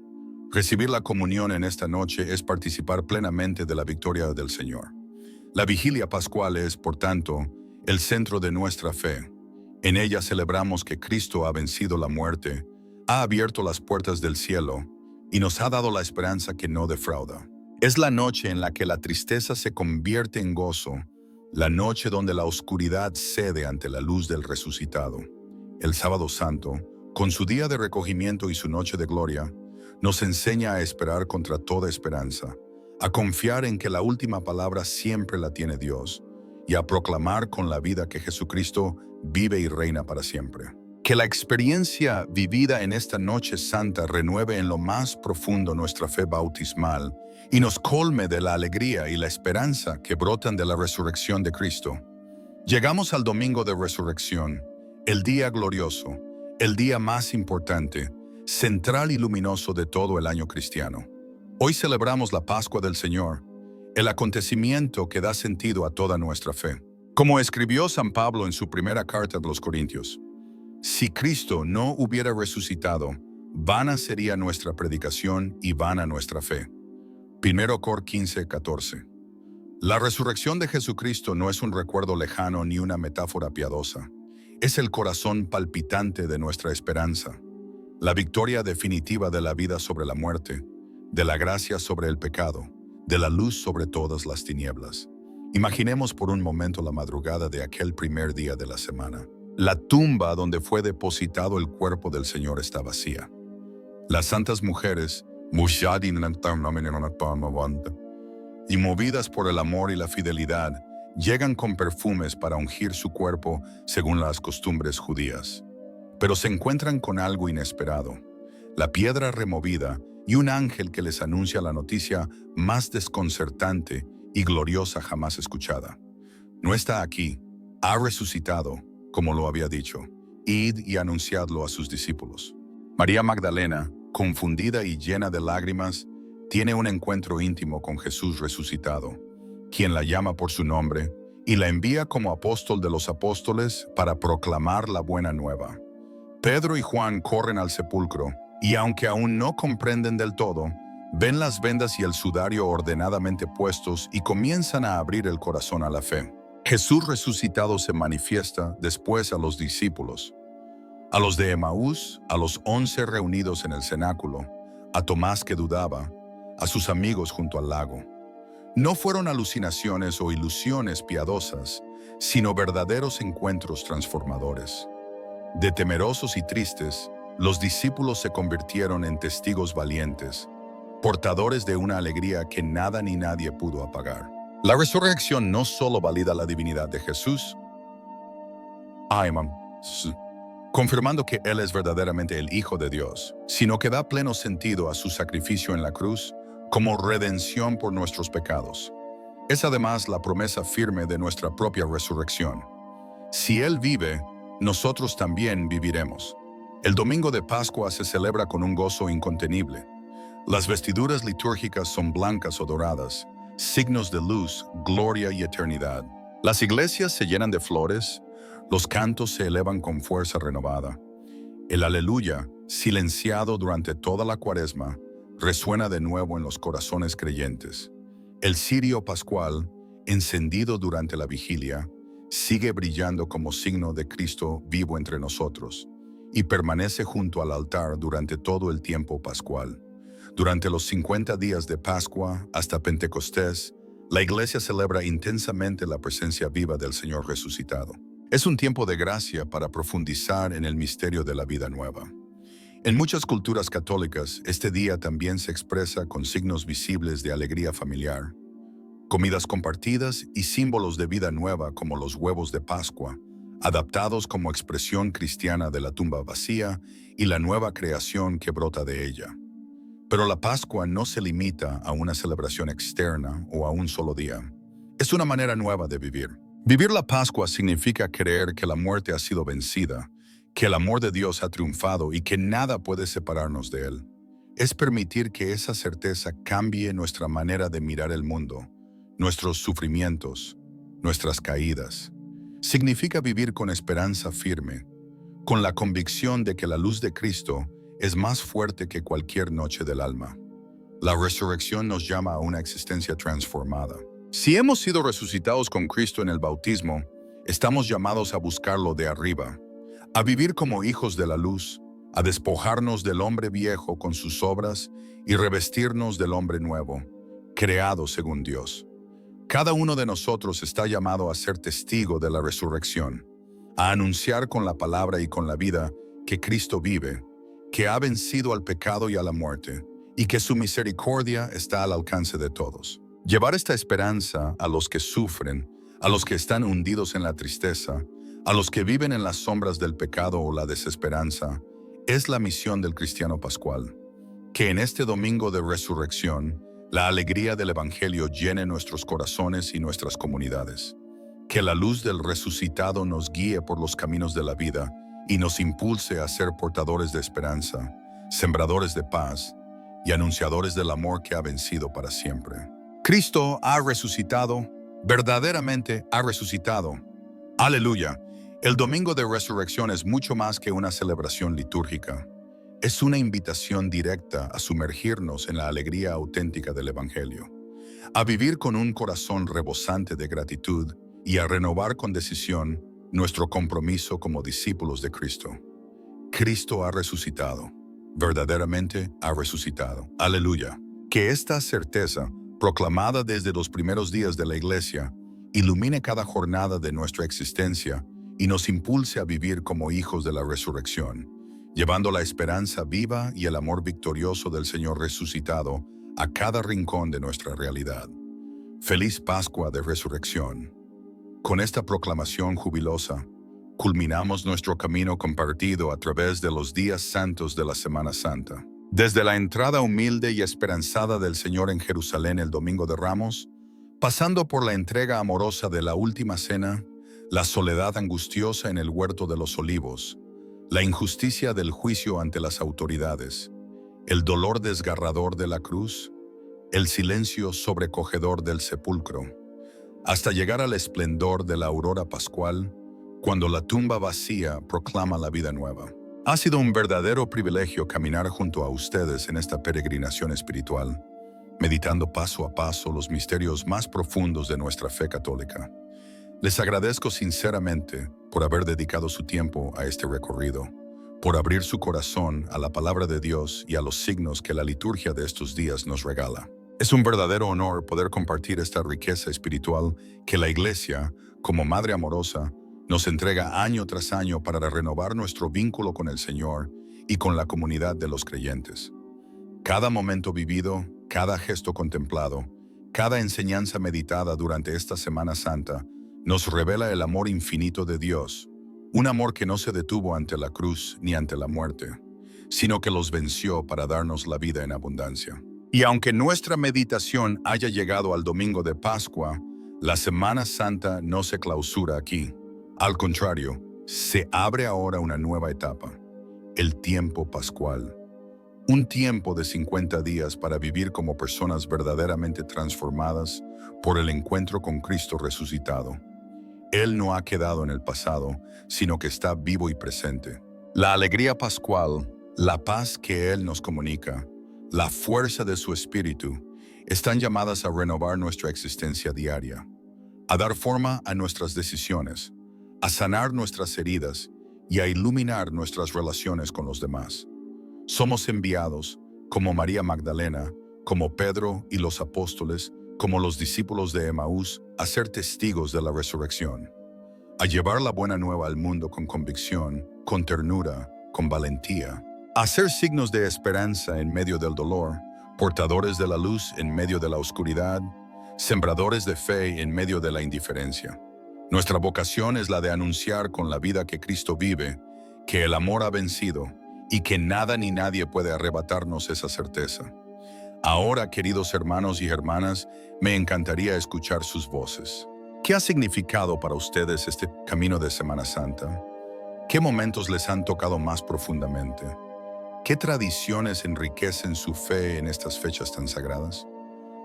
Recibir la comunión en esta noche es participar plenamente de la victoria del Señor. La vigilia pascual es, por tanto, el centro de nuestra fe. En ella celebramos que Cristo ha vencido la muerte, ha abierto las puertas del cielo y nos ha dado la esperanza que no defrauda. Es la noche en la que la tristeza se convierte en gozo, la noche donde la oscuridad cede ante la luz del resucitado. El Sábado Santo, con su día de recogimiento y su noche de gloria, nos enseña a esperar contra toda esperanza, a confiar en que la última palabra siempre la tiene Dios y a proclamar con la vida que Jesucristo vive y reina para siempre. Que la experiencia vivida en esta noche santa renueve en lo más profundo nuestra fe bautismal y nos colme de la alegría y la esperanza que brotan de la resurrección de Cristo. Llegamos al domingo de resurrección, el día glorioso, el día más importante, central y luminoso de todo el año cristiano. Hoy celebramos la Pascua del Señor, el acontecimiento que da sentido a toda nuestra fe. Como escribió San Pablo en su primera carta a los Corintios, si Cristo no hubiera resucitado, vana sería nuestra predicación y vana nuestra fe. 1 Cor 15:14. La resurrección de Jesucristo no es un recuerdo lejano ni una metáfora piadosa. Es el corazón palpitante de nuestra esperanza, la victoria definitiva de la vida sobre la muerte, de la gracia sobre el pecado, de la luz sobre todas las tinieblas. Imaginemos por un momento la madrugada de aquel primer día de la semana. La tumba donde fue depositado el cuerpo del Señor está vacía. Las santas mujeres, y movidas por el amor y la fidelidad, llegan con perfumes para ungir su cuerpo según las costumbres judías. Pero se encuentran con algo inesperado, la piedra removida y un ángel que les anuncia la noticia más desconcertante y gloriosa jamás escuchada. No está aquí, ha resucitado, como lo había dicho. Id y anunciadlo a sus discípulos. María Magdalena, confundida y llena de lágrimas, tiene un encuentro íntimo con Jesús resucitado, quien la llama por su nombre y la envía como apóstol de los apóstoles para proclamar la buena nueva. Pedro y Juan corren al sepulcro, y aunque aún no comprenden del todo, ven las vendas y el sudario ordenadamente puestos y comienzan a abrir el corazón a la fe. Jesús resucitado se manifiesta después a los discípulos, a los de Emaús, a los 11 reunidos en el cenáculo, a Tomás que dudaba, a sus amigos junto al lago. No fueron alucinaciones o ilusiones piadosas, sino verdaderos encuentros transformadores. De temerosos y tristes, los discípulos se convirtieron en testigos valientes, portadores de una alegría que nada ni nadie pudo apagar. La resurrección no solo valida la divinidad de Jesús, confirmando que Él es verdaderamente el Hijo de Dios, sino que da pleno sentido a su sacrificio en la cruz como redención por nuestros pecados. Es además la promesa firme de nuestra propia resurrección. Si Él vive, nosotros también viviremos. El domingo de Pascua se celebra con un gozo incontenible. Las vestiduras litúrgicas son blancas o doradas, signos de luz, gloria y eternidad. Las iglesias se llenan de flores, los cantos se elevan con fuerza renovada. El aleluya, silenciado durante toda la Cuaresma, resuena de nuevo en los corazones creyentes. El cirio pascual, encendido durante la vigilia, sigue brillando como signo de Cristo vivo entre nosotros y permanece junto al altar durante todo el tiempo pascual. Durante los 50 días de Pascua hasta Pentecostés, la Iglesia celebra intensamente la presencia viva del Señor resucitado. Es un tiempo de gracia para profundizar en el misterio de la vida nueva. En muchas culturas católicas, este día también se expresa con signos visibles de alegría familiar, comidas compartidas y símbolos de vida nueva como los huevos de Pascua, adaptados como expresión cristiana de la tumba vacía y la nueva creación que brota de ella. Pero la Pascua no se limita a una celebración externa o a un solo día. Es una manera nueva de vivir. Vivir la Pascua significa creer que la muerte ha sido vencida, que el amor de Dios ha triunfado y que nada puede separarnos de Él. Es permitir que esa certeza cambie nuestra manera de mirar el mundo, nuestros sufrimientos, nuestras caídas. Significa vivir con esperanza firme, con la convicción de que la luz de Cristo es más fuerte que cualquier noche del alma. La resurrección nos llama a una existencia transformada. Si hemos sido resucitados con Cristo en el bautismo, estamos llamados a buscarlo de arriba, a vivir como hijos de la luz, a despojarnos del hombre viejo con sus obras y revestirnos del hombre nuevo, creado según Dios. Cada uno de nosotros está llamado a ser testigo de la resurrección, a anunciar con la palabra y con la vida que Cristo vive, que ha vencido al pecado y a la muerte, y que su misericordia está al alcance de todos. Llevar esta esperanza a los que sufren, a los que están hundidos en la tristeza, a los que viven en las sombras del pecado o la desesperanza, es la misión del cristiano pascual. Que en este domingo de resurrección, la alegría del Evangelio llene nuestros corazones y nuestras comunidades. Que la luz del resucitado nos guíe por los caminos de la vida y nos impulse a ser portadores de esperanza, sembradores de paz y anunciadores del amor que ha vencido para siempre. Cristo ha resucitado, verdaderamente ha resucitado. ¡Aleluya! El domingo de resurrección es mucho más que una celebración litúrgica. Es una invitación directa a sumergirnos en la alegría auténtica del Evangelio, a vivir con un corazón rebosante de gratitud y a renovar con decisión nuestro compromiso como discípulos de Cristo. Cristo ha resucitado, verdaderamente ha resucitado. ¡Aleluya! Que esta certeza, proclamada desde los primeros días de la Iglesia, ilumine cada jornada de nuestra existencia y nos impulse a vivir como hijos de la resurrección, llevando la esperanza viva y el amor victorioso del Señor resucitado a cada rincón de nuestra realidad. Feliz Pascua de Resurrección. Con esta proclamación jubilosa, culminamos nuestro camino compartido a través de los días santos de la Semana Santa. Desde la entrada humilde y esperanzada del Señor en Jerusalén el Domingo de Ramos, pasando por la entrega amorosa de la Última Cena, la soledad angustiosa en el Huerto de los Olivos, la injusticia del juicio ante las autoridades, el dolor desgarrador de la cruz, el silencio sobrecogedor del sepulcro, hasta llegar al esplendor de la aurora pascual, cuando la tumba vacía proclama la vida nueva. Ha sido un verdadero privilegio caminar junto a ustedes en esta peregrinación espiritual, meditando paso a paso los misterios más profundos de nuestra fe católica. Les agradezco sinceramente por haber dedicado su tiempo a este recorrido, por abrir su corazón a la palabra de Dios y a los signos que la liturgia de estos días nos regala. Es un verdadero honor poder compartir esta riqueza espiritual que la Iglesia, como Madre amorosa, nos entrega año tras año para renovar nuestro vínculo con el Señor y con la comunidad de los creyentes. Cada momento vivido, cada gesto contemplado, cada enseñanza meditada durante esta Semana Santa nos revela el amor infinito de Dios, un amor que no se detuvo ante la cruz ni ante la muerte, sino que los venció para darnos la vida en abundancia. Y aunque nuestra meditación haya llegado al domingo de Pascua, la Semana Santa no se clausura aquí. Al contrario, se abre ahora una nueva etapa, el tiempo pascual. Un tiempo de 50 días para vivir como personas verdaderamente transformadas por el encuentro con Cristo resucitado. Él no ha quedado en el pasado, sino que está vivo y presente. La alegría pascual, la paz que Él nos comunica, la fuerza de su espíritu, están llamadas a renovar nuestra existencia diaria, a dar forma a nuestras decisiones, a sanar nuestras heridas y a iluminar nuestras relaciones con los demás. Somos enviados, como María Magdalena, como Pedro y los apóstoles, como los discípulos de Emaús, a ser testigos de la resurrección, a llevar la buena nueva al mundo con convicción, con ternura, con valentía, a ser signos de esperanza en medio del dolor, portadores de la luz en medio de la oscuridad, sembradores de fe en medio de la indiferencia. Nuestra vocación es la de anunciar con la vida que Cristo vive, que el amor ha vencido y que nada ni nadie puede arrebatarnos esa certeza. Ahora, queridos hermanos y hermanas, me encantaría escuchar sus voces. ¿Qué ha significado para ustedes este camino de Semana Santa? ¿Qué momentos les han tocado más profundamente? ¿Qué tradiciones enriquecen su fe en estas fechas tan sagradas?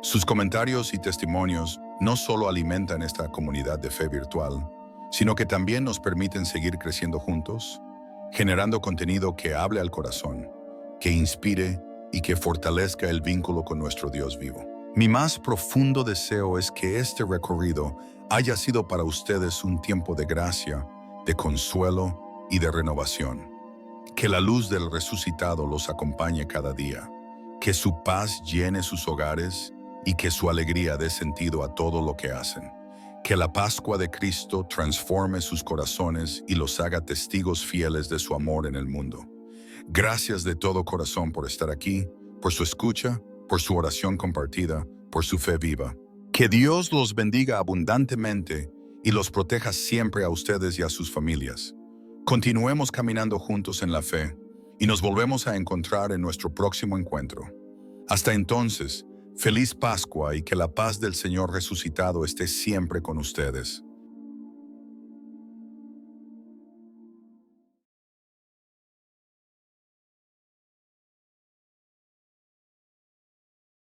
Sus comentarios y testimonios no solo alimentan esta comunidad de fe virtual, sino que también nos permiten seguir creciendo juntos, generando contenido que hable al corazón, que inspire y que fortalezca el vínculo con nuestro Dios vivo. Mi más profundo deseo es que este recorrido haya sido para ustedes un tiempo de gracia, de consuelo y de renovación. Que la luz del resucitado los acompañe cada día, que su paz llene sus hogares y que su alegría dé sentido a todo lo que hacen. Que la Pascua de Cristo transforme sus corazones y los haga testigos fieles de su amor en el mundo. Gracias de todo corazón por estar aquí, por su escucha, por su oración compartida, por su fe viva. Que Dios los bendiga abundantemente y los proteja siempre a ustedes y a sus familias. Continuemos caminando juntos en la fe y nos volvemos a encontrar en nuestro próximo encuentro. Hasta entonces, feliz Pascua y que la paz del Señor resucitado esté siempre con ustedes.